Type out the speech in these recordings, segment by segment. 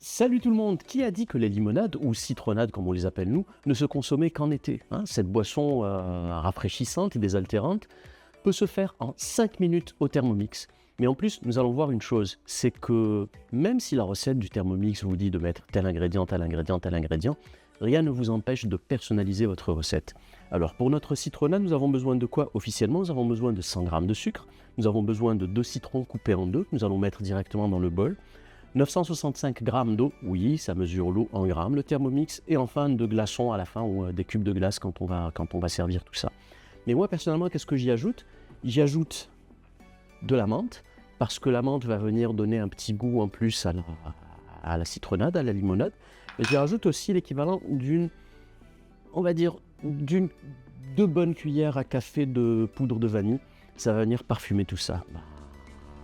Salut tout le monde! Qui a dit que les limonades, ou citronnades comme on les appelle nous, ne se consommaient qu'en été, hein? Cette boisson rafraîchissante et désaltérante peut se faire en 5 minutes au Thermomix. Mais en plus, nous allons voir une chose, c'est que même si la recette du Thermomix vous dit de mettre tel ingrédient, tel ingrédient, tel ingrédient, rien ne vous empêche de personnaliser votre recette. Alors pour notre citronnade, nous avons besoin de quoi officiellement? Nous avons besoin de 100 g de sucre, nous avons besoin de 2 citrons coupés en deux, que nous allons mettre directement dans le bol, 965 g d'eau, oui, ça mesure l'eau en grammes, le Thermomix, et enfin de glaçons à la fin, ou des cubes de glace quand on va servir tout ça. Mais moi, personnellement, qu'est-ce que j'y ajoute? J'y ajoute de la menthe, parce que la menthe va venir donner un petit goût en plus à la citronnade, à la limonade. Mais j'y rajoute aussi l'équivalent d'une, on va dire, d'une 2 bonnes cuillères à café de poudre de vanille. Ça va venir parfumer tout ça.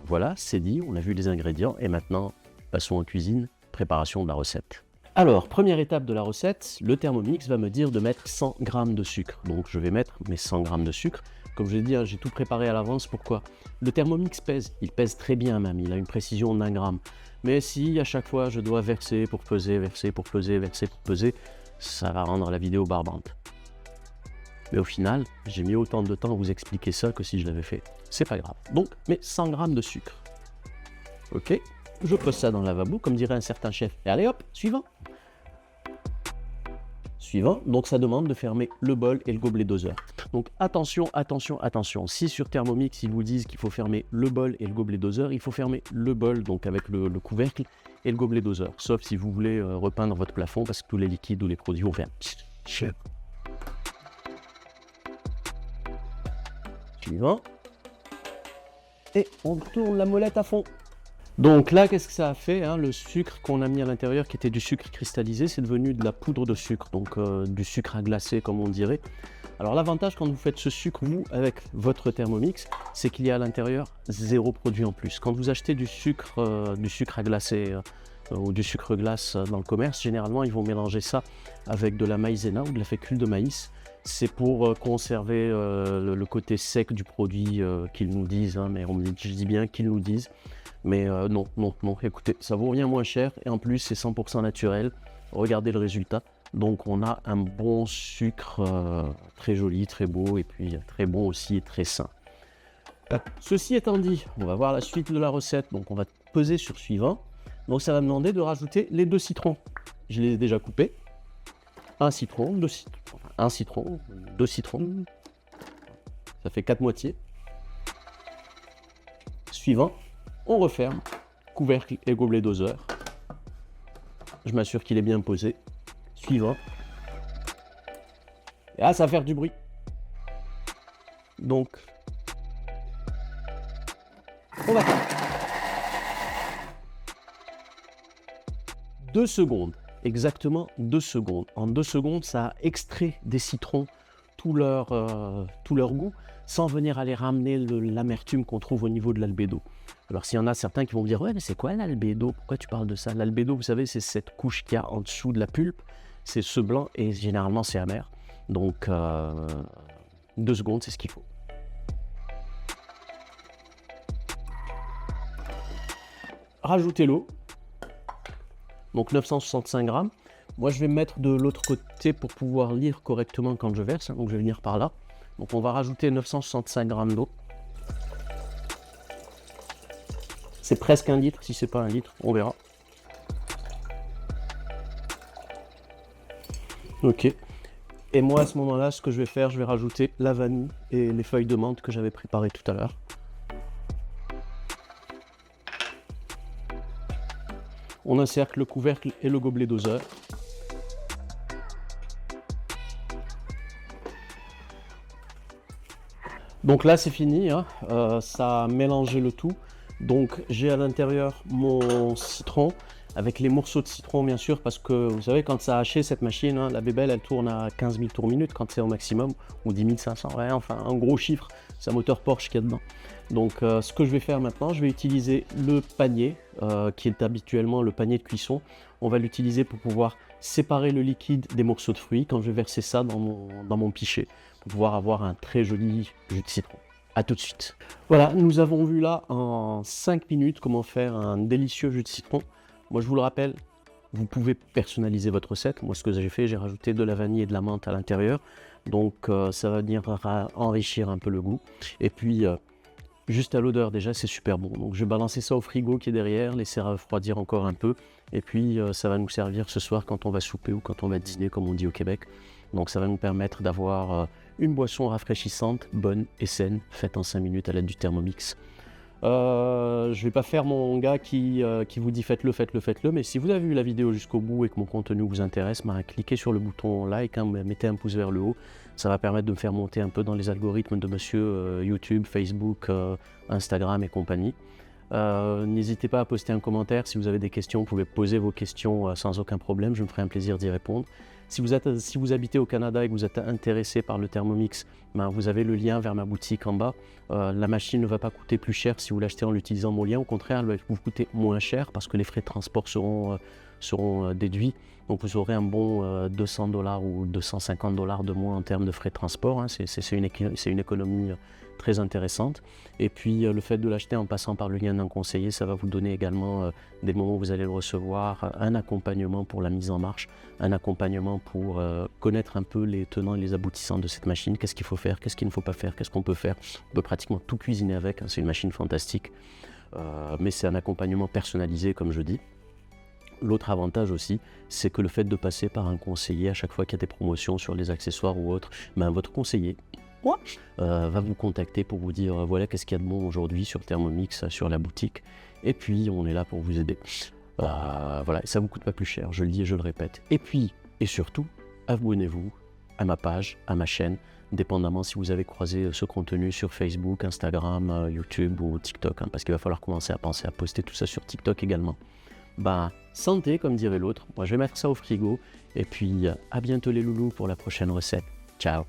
Voilà, c'est dit, on a vu les ingrédients, et maintenant, passons en cuisine, préparation de la recette. Alors, première étape de la recette, le Thermomix va me dire de mettre 100 g de sucre. Donc je vais mettre mes 100 g de sucre. Comme je l'ai dit, j'ai tout préparé à l'avance. Pourquoi? Le Thermomix pèse, il pèse très bien même, il a une précision d'1 gramme. Mais si à chaque fois je dois verser pour peser, verser pour peser, verser pour peser, ça va rendre la vidéo barbante. Mais au final, j'ai mis autant de temps à vous expliquer ça que si je l'avais fait. C'est pas grave. Donc, mes 100 g de sucre. Ok, je pose ça dans le lavabo, comme dirait un certain chef. Et allez hop, suivant. Suivant, donc ça demande de fermer le bol et le gobelet doseur. Donc attention, attention, attention. Si sur Thermomix, ils vous disent qu'il faut fermer le bol et le gobelet doseur, il faut fermer le bol, donc avec le couvercle, et le gobelet doseur. Sauf si vous voulez repeindre votre plafond, parce que tous les liquides ou les produits vont faire... Suivant. Et on tourne la molette à fond. Donc là, qu'est-ce que ça a fait, hein? Le sucre qu'on a mis à l'intérieur, qui était du sucre cristallisé, c'est devenu de la poudre de sucre, donc du sucre à glacer, comme on dirait. Alors l'avantage quand vous faites ce sucre, vous, avec votre Thermomix, c'est qu'il y a à l'intérieur 0 produit en plus. Quand vous achetez du sucre à glacer ou du sucre glace dans le commerce, généralement, ils vont mélanger ça avec de la maïzena ou de la fécule de maïs. C'est pour conserver le côté sec du produit qu'ils nous disent, hein, mais je dis bien qu'ils nous disent. Mais non, écoutez, ça vous revient moins cher et en plus c'est 100% naturel. Regardez le résultat. Donc on a un bon sucre très joli, très beau et puis très bon aussi et très sain. Ceci étant dit, on va voir la suite de la recette. Donc on va peser sur suivant. Donc ça va me demander de rajouter les 2 citrons. Je les ai déjà coupés. Un citron, 2 citrons. Ça fait 4 moitiés. Suivant. On referme, couvercle et gobelet doseur. Je m'assure qu'il est bien posé. Suivant. Et là, ça va faire du bruit. Donc, on va faire 2 secondes. Exactement 2 secondes. En 2 secondes, ça a extrait des citrons tout leur goût, sans venir aller ramener l'amertume qu'on trouve au niveau de l'albédo. Alors s'il y en a certains qui vont me dire « Ouais, mais c'est quoi l'albédo? Pourquoi tu parles de ça ?» L'albédo, vous savez, c'est cette couche qu'il y a en dessous de la pulpe. C'est ce blanc et généralement c'est amer. Donc 2 secondes, c'est ce qu'il faut. Rajoutez l'eau. Donc 965 g. Moi, je vais me mettre de l'autre côté pour pouvoir lire correctement quand je verse. Donc je vais venir par là. Donc on va rajouter 965 g d'eau. C'est presque 1 litre, si c'est pas 1 litre, on verra. Ok. Et moi, à ce moment-là, ce que je vais faire, je vais rajouter la vanille et les feuilles de menthe que j'avais préparées tout à l'heure. On encercle le couvercle et le gobelet doseur. Donc là, c'est fini, hein. Ça a mélangé le tout. Donc j'ai à l'intérieur mon citron, avec les morceaux de citron bien sûr, parce que vous savez quand ça a haché cette machine, hein, la bébelle elle tourne à 15 000 tours minute quand c'est au maximum, ou 10 500, ouais, enfin un gros chiffre, c'est un moteur Porsche qu'il y a dedans. Donc ce que je vais faire maintenant, je vais utiliser le panier, qui est habituellement le panier de cuisson. On va l'utiliser pour pouvoir séparer le liquide des morceaux de fruits quand je vais verser ça dans mon pichet, pour pouvoir avoir un très joli jus de citron. A tout de suite. Voilà, nous avons vu là en 5 minutes comment faire un délicieux jus de citron. Moi je vous le rappelle, Vous pouvez personnaliser votre recette. Moi, ce que j'ai fait, j'ai rajouté de la vanille et de la menthe à l'intérieur. Donc, ça va venir enrichir un peu le goût. Et puis, juste à l'odeur, déjà, c'est super bon. Donc, je vais balancer ça au frigo qui est derrière, laisser refroidir encore un peu. Et puis, ça va nous servir ce soir quand on va souper ou quand on va dîner, comme on dit au Québec. Donc, ça va nous permettre d'avoir une boisson rafraîchissante, bonne et saine, faite en 5 minutes à l'aide du Thermomix. Je ne vais pas faire mon gars qui vous dit faites-le, mais si vous avez vu la vidéo jusqu'au bout et que mon contenu vous intéresse, cliquez sur le bouton like, mettez un pouce vers le haut, ça va permettre de me faire monter un peu dans les algorithmes de monsieur YouTube, Facebook, Instagram et compagnie. N'hésitez pas à poster un commentaire, si vous avez des questions, vous pouvez poser vos questions sans aucun problème, je me ferai un plaisir d'y répondre. Si vous habitez au Canada et que vous êtes intéressé par le Thermomix, vous avez le lien vers ma boutique en bas. La machine ne va pas coûter plus cher si vous l'achetez en utilisant mon lien. Au contraire, elle va vous coûter moins cher parce que les frais de transport seront déduits. Donc vous aurez un bon 200 $ ou 250 $ de moins en termes de frais de transport. C'est une économie très intéressante. Et puis le fait de l'acheter en passant par le lien d'un conseiller, ça va vous donner également, dès le moment où vous allez le recevoir, un accompagnement pour la mise en marche, un accompagnement pour connaître un peu les tenants et les aboutissants de cette machine, qu'est-ce qu'il faut faire, qu'est-ce qu'il ne faut pas faire, qu'est-ce qu'on peut faire. On peut pratiquement tout cuisiner avec, c'est une machine fantastique, mais c'est un accompagnement personnalisé comme je dis. L'autre avantage aussi, c'est que le fait de passer par un conseiller à chaque fois qu'il y a des promotions sur les accessoires ou autres, votre conseiller va vous contacter pour vous dire voilà qu'est-ce qu'il y a de bon aujourd'hui sur Thermomix, sur la boutique, et puis on est là pour vous aider. Voilà, ça ne vous coûte pas plus cher, je le dis et je le répète. Et puis, et surtout, abonnez-vous à ma page, à ma chaîne, dépendamment si vous avez croisé ce contenu sur Facebook, Instagram, YouTube ou TikTok, parce qu'il va falloir commencer à penser à poster tout ça sur TikTok également. Santé, comme dirait l'autre. Moi, je vais mettre ça au frigo. Et puis, à bientôt les loulous pour la prochaine recette. Ciao!